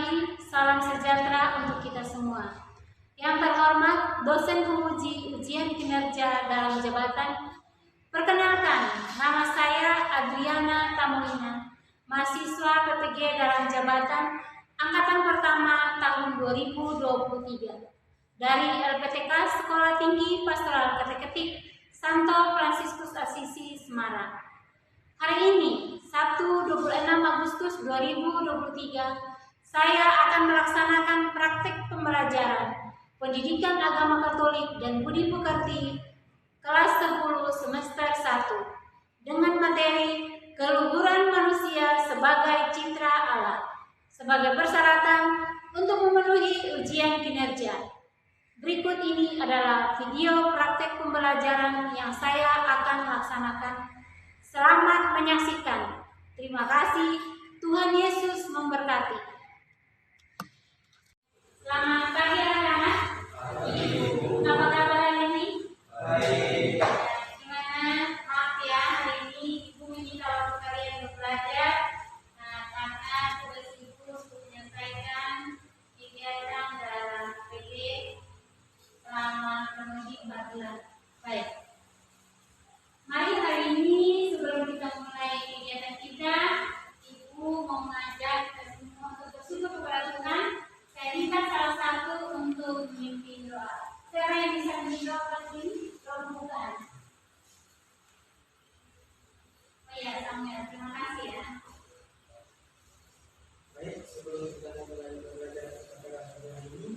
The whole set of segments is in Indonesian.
pagi, salam sejahtera untuk kita semua. Yang terhormat dosen penguji ujian kinerja dalam jabatan, perkenalkan, nama saya Adriana Tamulina, mahasiswa PPG dalam jabatan Angkatan Pertama tahun 2023 dari LPTK Sekolah Tinggi Pastoral Ketek-Ketik Santo Fransiskus Assisi, Semarang. Hari ini, Sabtu 26 Agustus 2023, saya akan melaksanakan praktek pembelajaran Pendidikan Agama Katolik dan Budi Pekerti kelas 10 semester 1 dengan materi Keluhuran Manusia sebagai Citra Allah sebagai persyaratan untuk memenuhi ujian kinerja. Berikut ini adalah video praktek pembelajaran yang saya akan laksanakan. Selamat menyaksikan. Terima kasih. Tuhan Yesus memberkati. Selamat pagi anak-anak. Apa kabar hari ini? Baik. Gimana? Maaf ya, hari ini Ibu minta waktu kalian belajar. Karena tugas Ibu untuk menyelesaikan kegiatan dalam PD selama kurang lebih 4 bulan. Baik. Mari hari ini sebelum kita mulai kegiatan kita, Ibu mau mengajak kita semua untuk bersyukur kepada Tuhan. Saya minta salah satu untuk memimpin doa. Siapa yang bisa memimpin doa pada ini? Doa pembukaan. Oh iya, Samuel. Terima kasih ya. Baik, sebelum kita mulai belajar pada hari ini,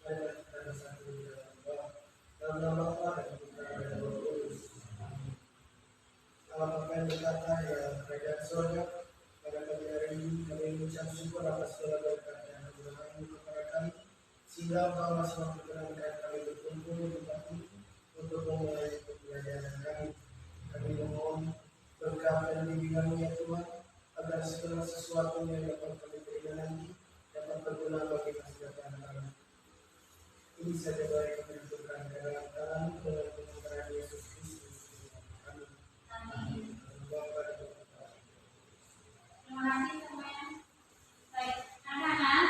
mari kita bersatu dalam doa. Dalam nama Allah dan Putra dan Roh Kudus. Amin. Allah Bapa yang berkata yang kerajaan surga, pada pagi hari ini kami mengucap syukur atas segala berkat yang Tuhan kepada kami, sehingga Engkau masih memperkenankan kami berkumpul di tempat ini untuk memulai pembelajaran kami. Kami memohon berkat dan bimbingan-Mu ya Tuhan, agar segala sesuatu yang dapat kami terima nanti dapat berguna bagi kesejahteraan kami. Ini saja baik kami lakukan dalam tangan dengan pengantaran Yesus Kristus. Amin. Amin. Bapa dan Putra. Terima kasih semuanya. Baik, anak-anak,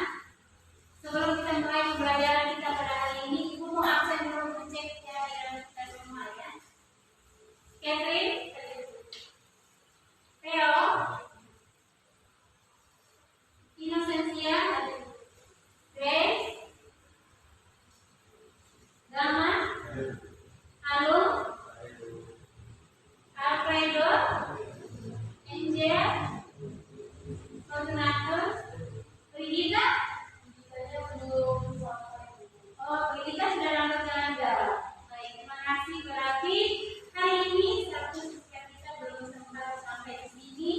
sebelum kita mulai pembelajaran kita pada hari ini, Ibu mau absen dulu cek kehadiran kita semua ya. Catherine, Theo, Inosensia, Grace, Gama, Alung, Alfredo, Angel, Fortunato, Brigida, Brigida belum. Oh, Brigida sudah lambat jalan jauh. Baik, terima kasih. Berarti hari ini satu setiap kita belum sempat sampai di sini.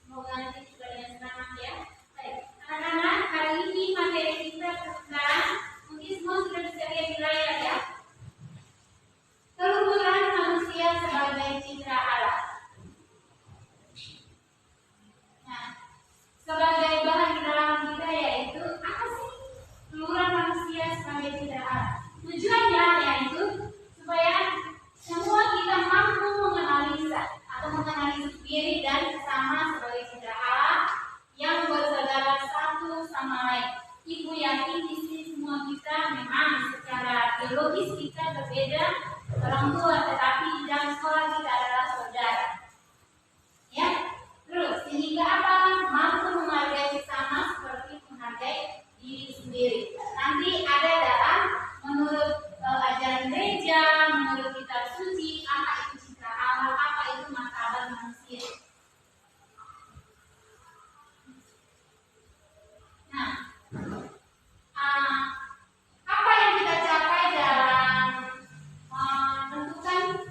Semoga nanti juga dengan semangat ya. Baik, anak-anak, hari ini materi kita tentang mungkin semua sudah bisa lihat di layar ya. Keluhuran manusia sebagai citra Allah. Nah, sebagai bahan kenalan kita yaitu apa sih keluhuran manusia sebagai citra Allah? Tujuannya yaitu supaya semua kita mampu menganalisa atau mengenali diri dan sesama sebagai citra Allah yang bersaudara satu sama lain. Ibu yakin di sini semua kita memang secara biologis kita berbeda orang tua, tetapi di dalam sekolah kita adalah saudara. Ya, terus sehingga apa? Mampu menghargai sesama seperti menghargai diri sendiri. Nanti ada dalam menurut ajaran gereja, menurut kitab suci, apa itu citra Allah, apa itu martabat manusia. Nah, apa yang kita capai dalam menentukan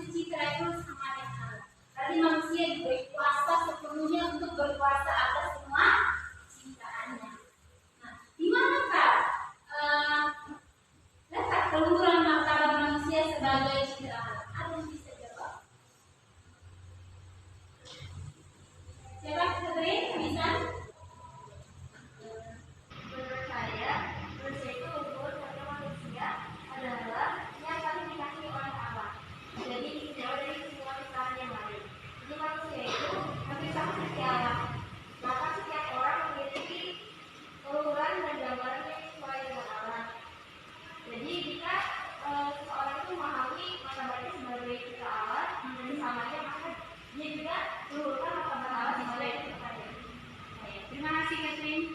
citra itu sama dengan Allah. Berarti manusia diberi kuasa sepenuhnya untuk berkuasa atas semua ciptaannya. Nah, di manakah letak keluhuran martabat manusia sebagai citra Allah? Ada yang bisa jawab? Siapa yang bisa? Menurut saya, manusia itu luhur karena manusia adalah yang paling dikasihi oleh Allah. Jadi jauh dari semua ciptaan yang lain. Jadi manusia itu hampir sama seperti Allah. Maka setiap orang memiliki keluhuran dan gambaran yang sesuai dengan Allah. Jadi jika seseorang itu memahami martabatnya sebagai cipta Allah dan samanya, maka dia juga meluhurkan martabat Allah sebagai ciptaannya. Terima kasih Catherine.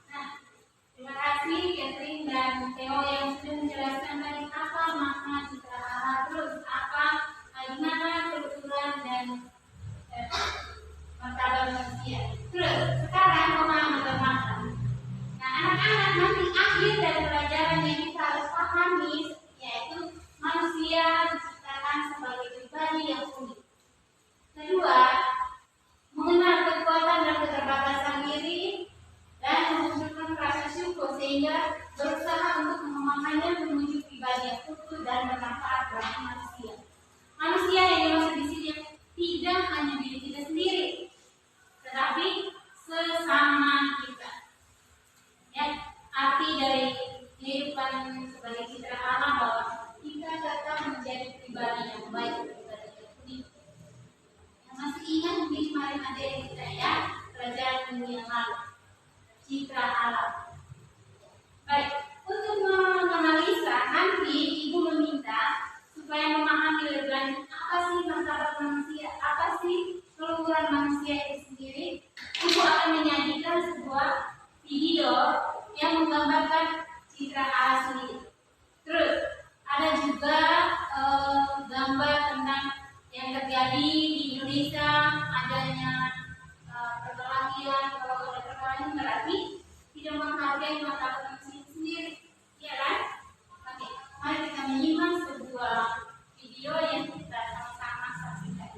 Nah, terima kasih Catherine dan Theo yang sudah menjelaskan tadi apa makna citra Allah, terus apa gimana keluhuran dan martabat manusia. Terus sekarang pemahaman bermakna. Nah, anak-anak, nanti akhir dari pelajaran yang kita harus pahami yaitu manusia diciptakan sebagai pribadi yang unik. Kedua, mengenal kekuatan dan keterbatasan diri dan memunculkan rasa syukur sehingga berusaha untuk mengembangkannya menuju pribadi yang utuh dan bermanfaat bagi manusia. Manusia yang dimaksud di sini tidak hanya diri kita sendiri, tetapi sesama kita. Ya, arti dari kehidupan sebagai citra Allah bahwa kita tetap menjadi pribadi yang baik, pribadi yang unik. Yang masih ingat mungkin kemarin ada yang kita ya pelajaran minggu yang lalu, citra Allah. Baik, untuk menganalisa nanti ibu meminta supaya memahami lebih lanjut apa sih martabat manusia, apa sih keluhuran manusia itu sendiri. Ibu akan menyajikan sebuah video yang menggambarkan citra Allah sendiri. Terus ada juga gambar tentang yang terjadi di Indonesia, adanya perkelahian. Kalau ada perkelahian berarti tidak menghargai martabat manusia sendiri, ya kan? Oke, mari kita menyimak sebuah video yang kita sama-sama saksikan.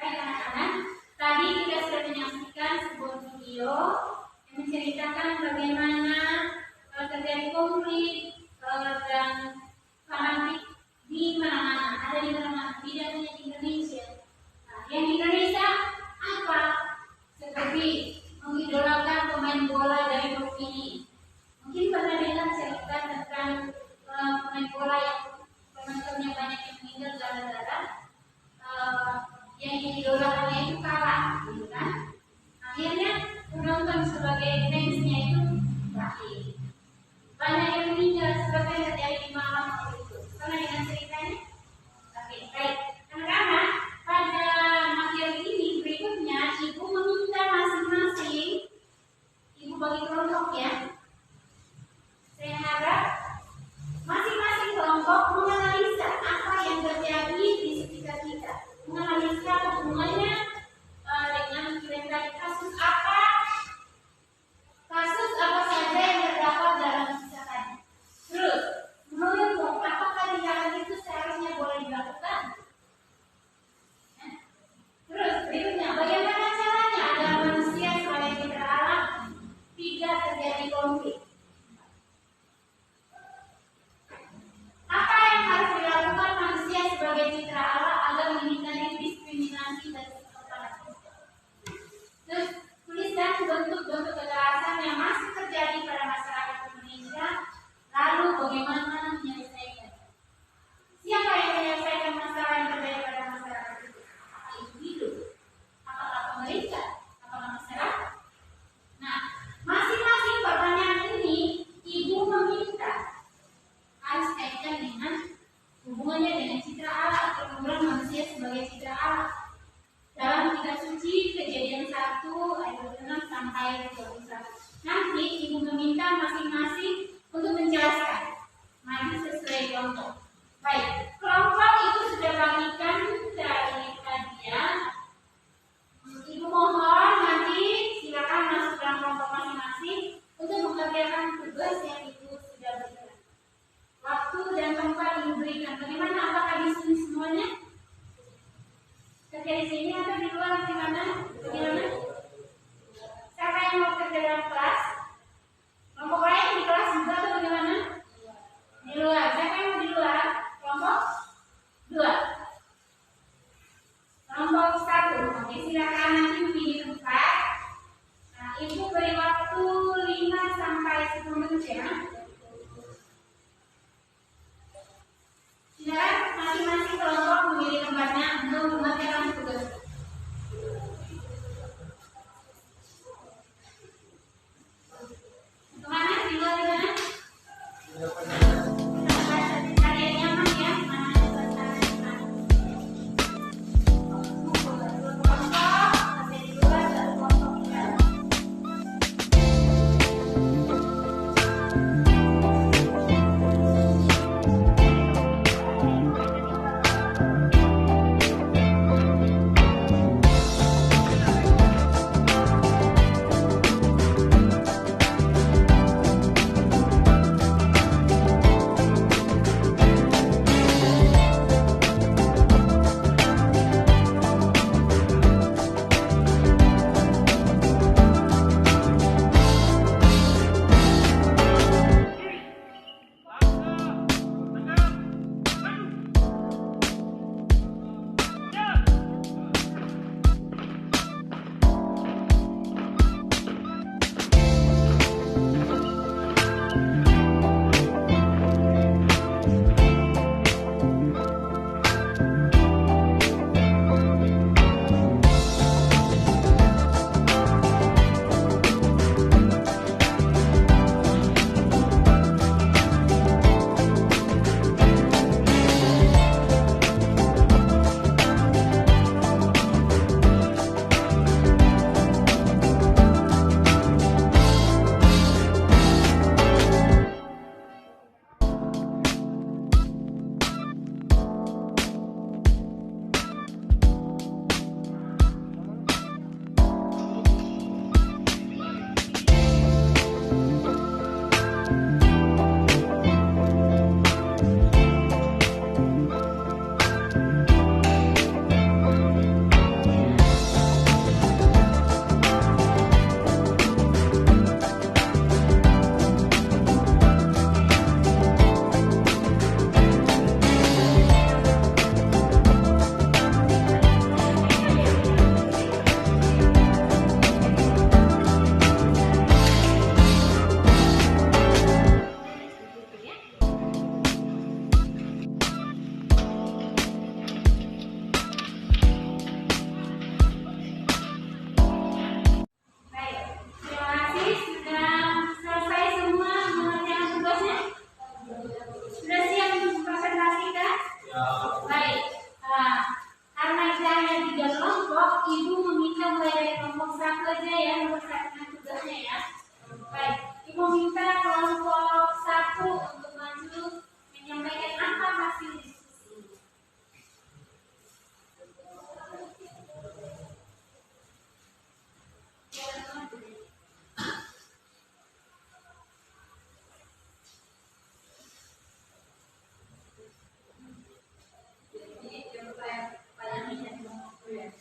Baik anak-anak, tadi kita sudah menyaksikan sebuah video yang menceritakan bagaimana terjadi konflik dan fanatik di mana-mana, ada di mana-mana, tidak hanya di Indonesia. Nah, yang di Indonesia apa? Seperti mengidolakan pemain bola dari klub ini. Mungkin pernah dengar cerita tentang pemain bola yang penontonnya banyak yang meninggal gara-gara yang diidolakannya itu kalah, gitu kan? Akhirnya penonton sebagai fansnya itu berakhir. Banyak yang meninggal seperti yang terjadi di Malang waktu itu. Pernah dengar ceritanya? Oke, baik. Anak-anak, pada materi ini berikutnya ibu meminta masing-masing, ibu bagi kelompok ya. Saya harap masing-masing kelompok menganalisa apa yang terjadi di sekitar kita, menganalisa hubungannya dengan kira-kira kasus apa tidak? Apakah masyarakat? Nah, masing-masing pertanyaan ini ibu meminta harus kaitkan dengan hubungannya dengan citra Allah atau pembuatan manusia sebagai citra Allah. Dalam kitab suci Kejadian 1 ayat 26 sampai 21. Nanti ibu meminta masing-masing untuk menjelaskan. Maju sesuai kelompok. Baik, kelompok itu sudah bagikan dari kajian. Ibu mohon nanti silakan masuk dalam kelompok masing-masing untuk mengerjakan tugas yang ibu sudah berikan. Waktu dan tempat ibu berikan. Bagaimana? Apakah di sini semuanya? Kerja di sini atau di luar? Bagaimana? Siapa yang mau kerja dalam kelas? Kelompok lain di kelas juga atau bagaimana? Di luar. Siapa yang mau di luar? Kelompok 2. Kelompok 1. Oke, silakan nanti pilih tempat. Nah, ibu beri waktu 5 sampai 10 menit ya. Silakan masing-masing kelompok memilih tempatnya untuk mengerjakan tugas. Kemana? Di luar di mana? Kalian nyaman ya? Mana suasana? Kelompok, ada di luar, ada kelompok di dalam.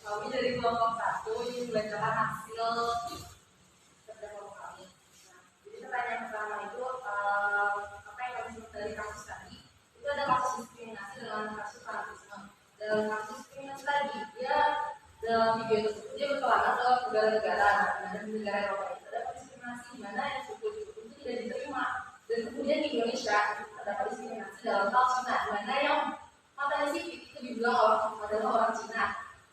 Kami dari kelompok 1 ini membacakan hasil kerja kelompok kami. Nah, jadi pertanyaan pertama itu apa yang kami sebut dari kasus tadi itu ada kasus diskriminasi dengan kasus fanatisme. Dalam kasus diskriminasi tadi dia dalam video tersebut dia berkelana ke negara-negara, di negara Eropa itu ada diskriminasi di mana yang suku itu tidak diterima, dan kemudian di Indonesia ada diskriminasi dalam hal Cina, di mana yang matanya sipit itu dibilang adalah orang Cina.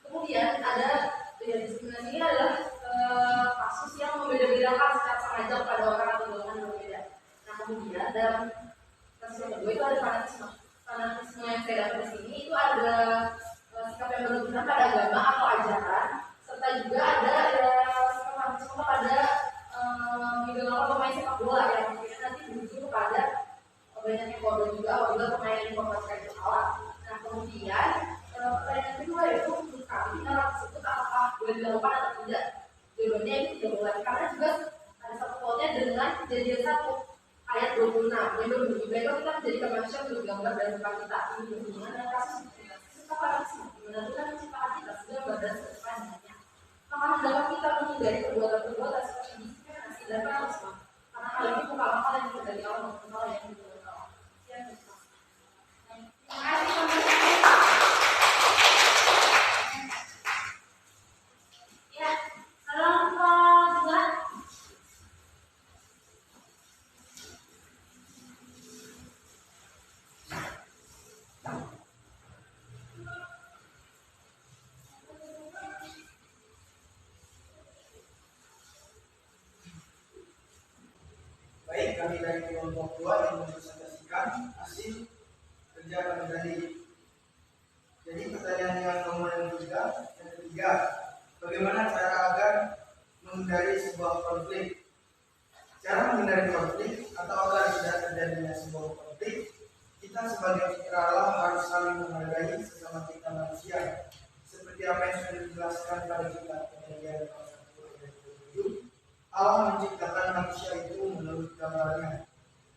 Kemudian ada diskriminasi ini ini adalah kasus yang membeda-bedakan secara sengaja pada orang atau golongan yang berbeda. Nah kemudian dalam kasus yang kedua itu ada fanatisme. Fanatisme yang saya dapat di sini itu ada sikap yang berlebihan pada agama atau ajaran, serta juga ada sikap fanatisme pada idolakan pemain sepak bola yang mungkin nanti berujung kepada banyaknya korban juga apabila pemain yang dikorbankan itu kalah. Nah kemudian pertanyaan kedua yaitu menurut kami hal tersebut apakah boleh dilakukan atau tidak? Jawabannya itu tidak boleh, karena juga ada satu quote-nya dengan kejadian 1 ayat 26 yang berbunyi baiklah kita menjadikan manusia untuk gambar dan rupa kita. Ini berhubungan dengan kasus serta fanatisme menentukan penciptaan kita sudah badan sepanjangnya. Maka hendaklah kita menghindari perbuatan-perbuatan seperti diskriminasi dan fanatisme, karena hal ini bukan hal yang terjadi Allah maupun hal yang dibuat Allah. Terima kasih. Ya, kelompok 2. Baik, kami dari kelompok 2 yang mempresentasikan hasil kerja kami tadi. Jadi pertanyaan yang nomor ketiga, bagaimana cara agar menghindari sebuah konflik? Cara menghindari konflik atau agar tidak terjadinya sebuah konflik, kita sebagai citra Allah harus saling menghargai sesama kita manusia. Seperti apa yang sudah dijelaskan pada kitab Kejadian pasal 1 ayat 27, Allah menciptakan manusia itu menurut gambarnya.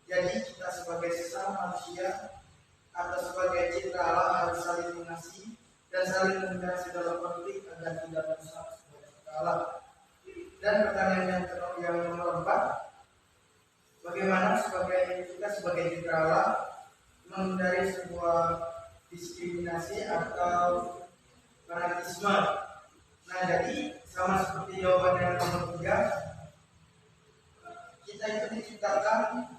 Jadi kita sebagai sesama manusia atau sebagai citra Allah harus saling mengasihi dan saling menghindari segala konflik agar tidak merusak sebuah citra Allah. Dan pertanyaan yang nomor 4, bagaimana kita sebagai citra Allah menghindari sebuah diskriminasi atau fanatisme? Nah, jadi sama seperti jawaban yang nomor 3, kita itu diciptakan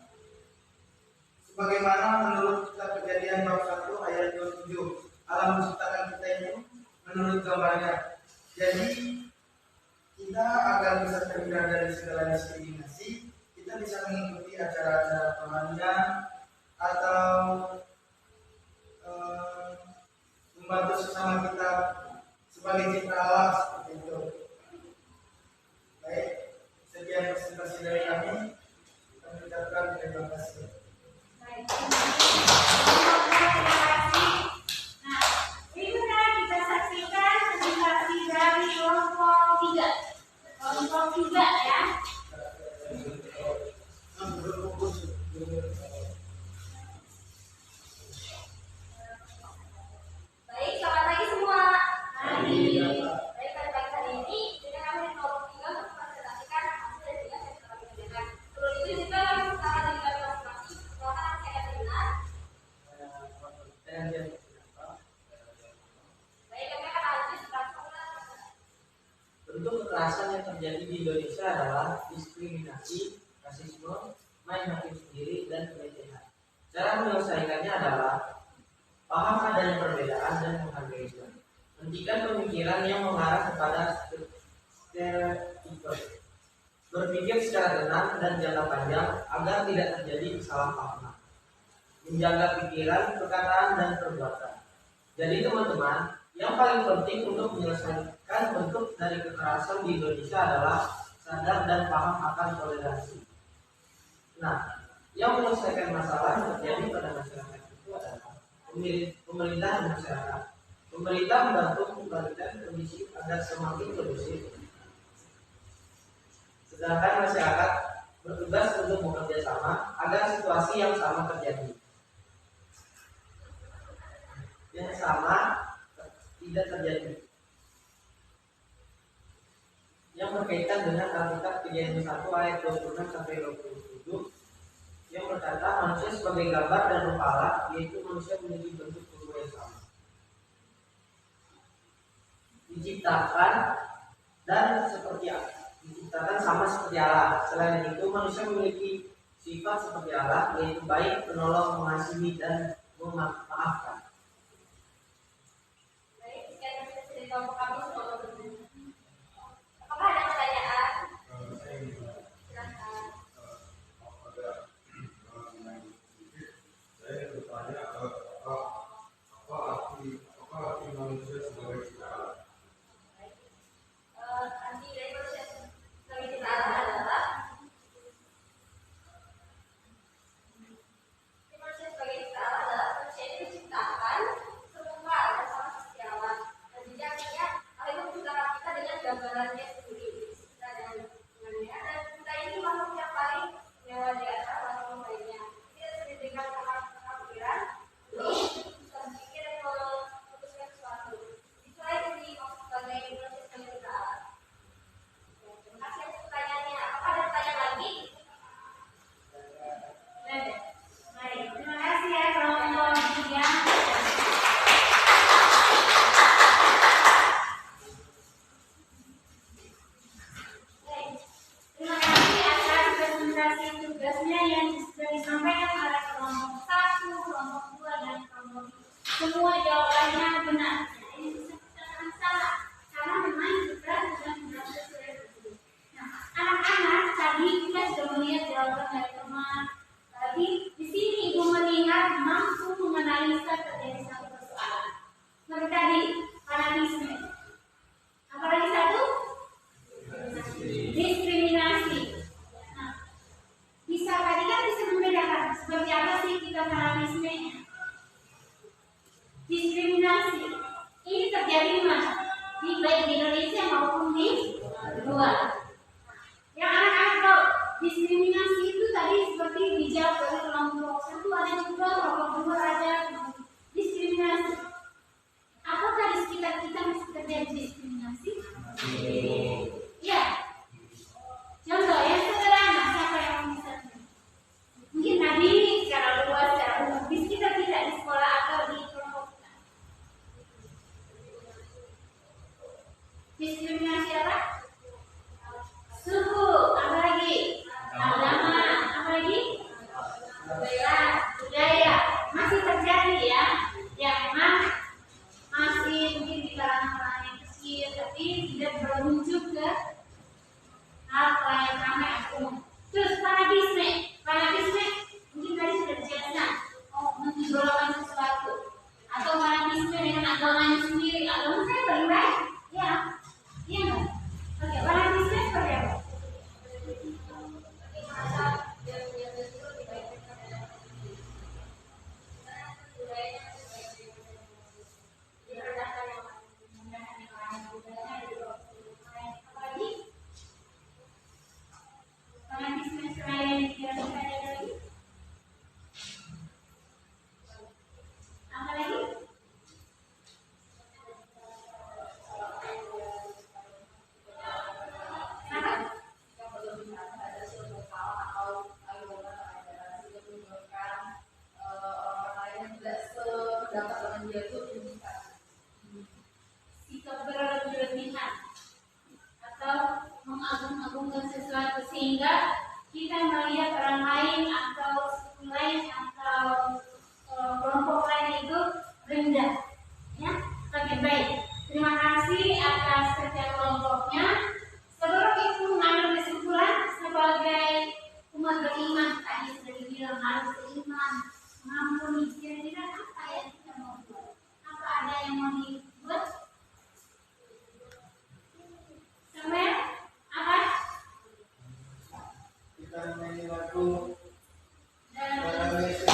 sebagaimana menurut kitab Kejadian bab 1 ayat 27. Allah menciptakan kita itu menurut gambarnya. Jadi kita agar bisa terhindar dari segala diskriminasi, kita bisa mengikuti acara-acara pengajian atau membantu sesama kita sebagai citra Allah seperti itu. Baik, sekian presentasi dari kami. Kami ucapkan terima kasih. Baik. Terima kasih. Nah, berikutnya kita saksikan presentasi dari kelompok 3. Kelompok 3 ya. Baik, selamat pagi semua. Pagi. Baik, pada pagi hari ini dengan kami di kelompok 3 untuk mempresentasikan hasil dari tugas yang telah kami kerjakan. Sebelum itu juga kami persilakan dari kami masing-masing melakukan aksi yang benar. Baik, kami akan lanjut langsung ke Bentuk kekerasan yang terjadi di Indonesia adalah diskriminasi, rasisme, main hakim sendiri, dan pelecehan. Cara menyelesaikannya adalah paham adanya perbedaan dan menghargai itu. Hentikan pemikiran yang mengarah kepada stereotip. Berpikir secara tenang dan jangka panjang agar tidak terjadi kesalahpahaman. Menjaga pikiran, perkataan, dan perbuatan. Jadi teman-teman, yang paling penting untuk menyelesaikan bentuk dari kekerasan di Indonesia adalah sadar dan paham akan toleransi. Nah, yang menyelesaikan masalah yang terjadi pada masyarakat itu adalah pemerintah dan masyarakat. Pemerintah membantu mengembalikan kondisi agar semakin kondusif. Sedangkan masyarakat bertugas untuk bekerja sama agar situasi yang sama terjadi. Yang sama tidak terjadi. Yang berkaitan dengan Alkitab Kejadian 1 ayat 26 sampai 27 yang berkata manusia sebagai gambar dan rupa Allah, yaitu manusia memiliki bentuk tubuh yang sama. Diciptakan dan seperti Allah. Diciptakan sama seperti Allah. Selain itu manusia memiliki sifat seperti Allah, yaitu baik, penolong, mengasihi, dan memaafkan. Baik, sekian dari kelompok kami semoga berguna. jauhkan dari teman. Lagi di sini ibu melihat mampu menganalisa terjadi satu persoalan. Seperti tadi fanatisme. Apalagi satu diskriminasi. Nah, bisa tadi kan bisa membedakan seperti apa sih kita fanatismenya. Diskriminasi ini terjadi di mana? Baik di Indonesia maupun di luar. Yang anak-anak tahu diskriminasi itu tadi seperti dijawab oleh kelompok satu ada juga, kelompok dua ada diskriminasi. Apakah di sekitar kita masih terjadi diskriminasi? Ya. Contoh yang sederhana, siapa yang bisa? Mungkin tadi secara luas, secara umum di sekitar kita di sekolah atau di kelompok kita. Diskriminasi apa? Suku, apa lagi? Agama, apa lagi? Budaya, masih terjadi ya. Ya memang masih mungkin di kalangan yang kecil, tapi tidak berwujud ke hal yang ramai atau umum. Terus fanatisme mungkin tadi sudah dijelaskan. Oh, mengidolakan sesuatu atau fanatisme dengan agamanya sendiri. Agama saya paling baik, ya, iya nggak? Oke, fanatisme seperti apa? Fanatisme selain yang dikira-kira ada lagi? Apa lagi? Apa? Sikap berlebihan atau mengagung-agungkan sesuatu sehingga kita melihat orang lain atau suku lain atau kelompok lain itu rendah. Ya, oke baik. Terima kasih atas kerja kelompoknya. Sebelum itu mengambil kesimpulan sebagai umat beriman tadi sudah dibilang harus beriman, mengampuni. Kira-kira apa yang kita mau buat? Apa ada yang mau dibuat? Sampai apa? Kita menyanyi lagu Dan Para Mesias.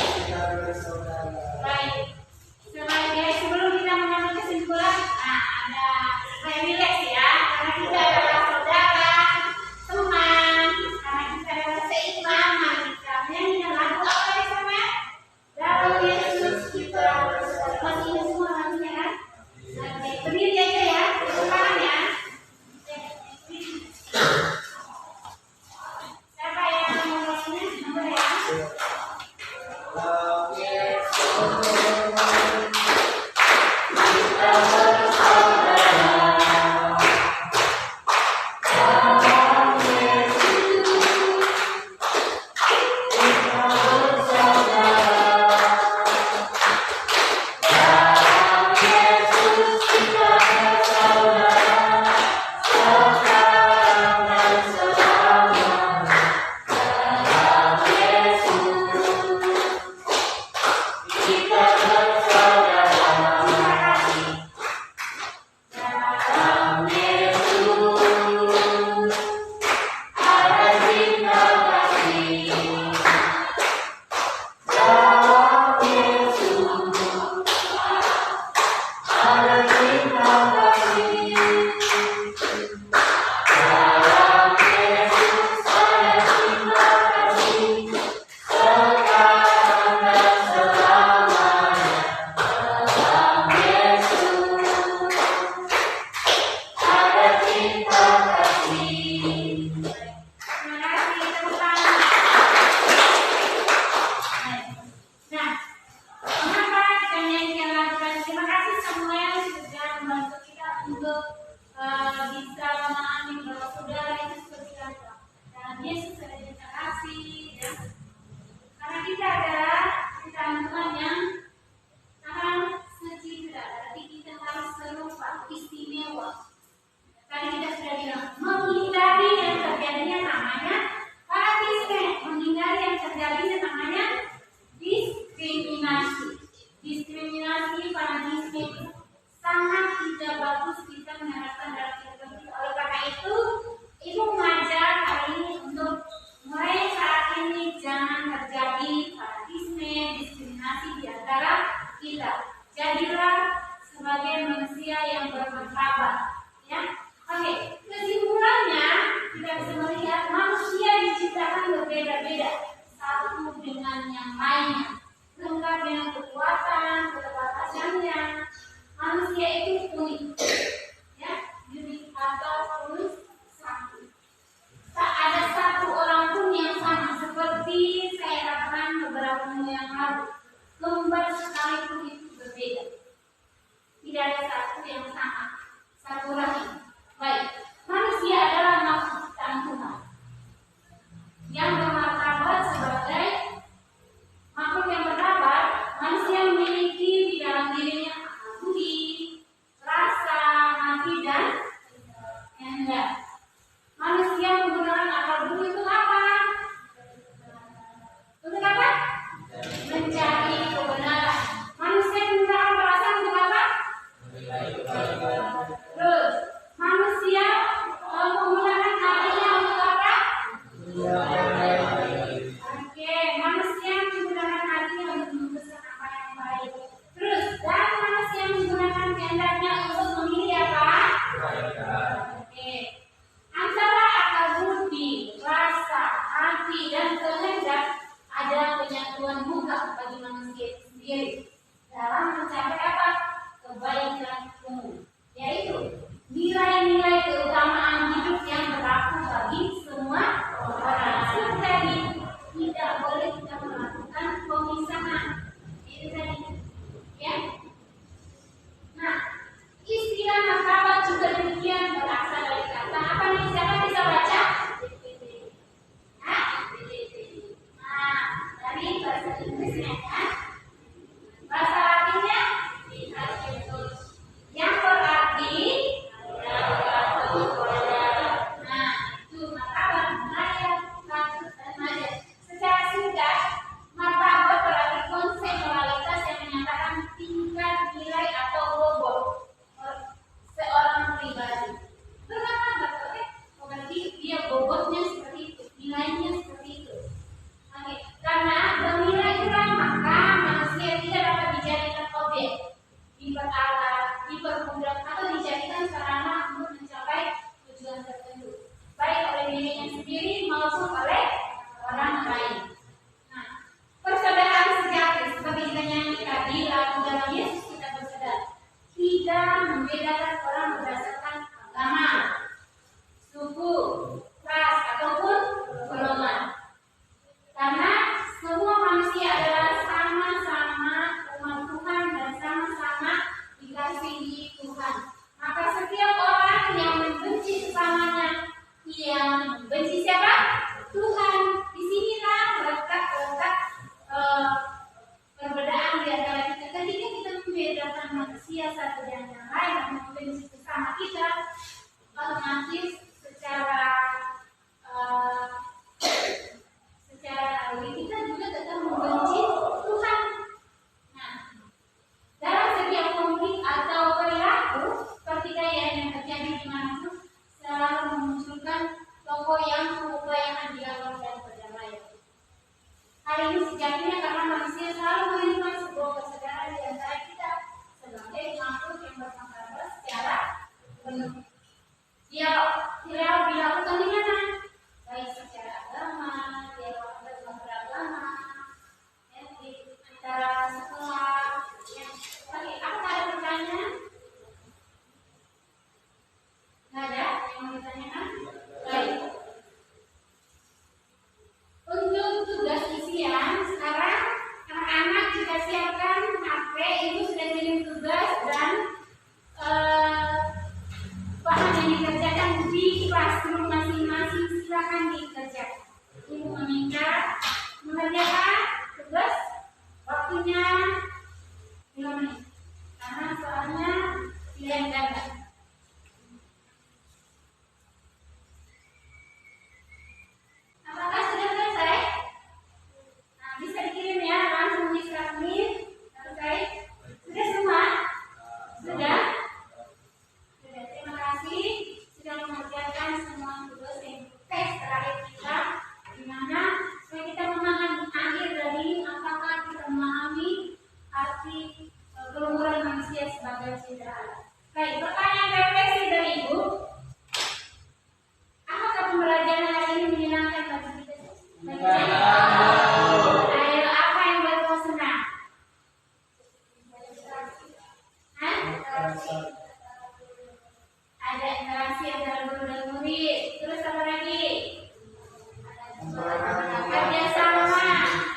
pokok yang mengupayakan dialog dan perdamaian. Hal ini sejatinya karena manusia selalu menginginkan sebuah kesadaran di antara kita sebagai makhluk yang bermartabat secara penuh. Dia dilakukan di mana? Baik secara agama, dialog antar beragama, ya, di antara sekolah. Ya. Oke, apakah ada pertanyaan? Nggak ada yang mau ditanyakan? Baik. Untuk tugas isian, sekarang anak-anak kita siapkan HP, ibu sudah kirim tugas dan bahan yang dikerjakan di classroom masing-masing, silakan dikerjakan. Ibu meminta mengerjakan tugas, waktunya 5 menit, karena soalnya pilihan ganda. Apakah sudah selesai? Nah, bisa dikirim ya, langsung di submit. Selesai? Sudah semua? Sudah? Sudah, terima kasih sudah mengerjakan semua tugas yang teks terakhir kita, di mana supaya kita memahami akhir dari apakah kita memahami arti kelumuran manusia sebagai citra alam. Baik, pertanyaan refleksi dari Ibu. Apakah pembelajaran hari ini menyenangkan bagi kita? Ayo, apa yang buat kau senang? Hah? Ada interaksi antara guru dan murid. Terus apa lagi? Kerjasama,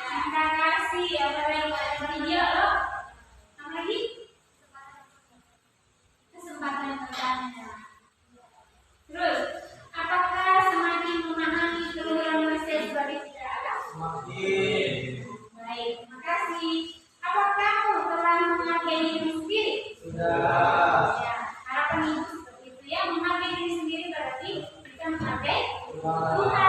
interaksi, apa lagi? Ada video loh. Apa lagi? Kesempatan bertanya. Terus, apakah semakin memahami keluluran manusia sebagai citra alam? Semakin. Baik, terima kasih. Apakah kamu telah menghargai diri sendiri? Sudah. Ya, harapan ibu seperti itu ya. Menghargai diri sendiri berarti kita menghargai Tuhan.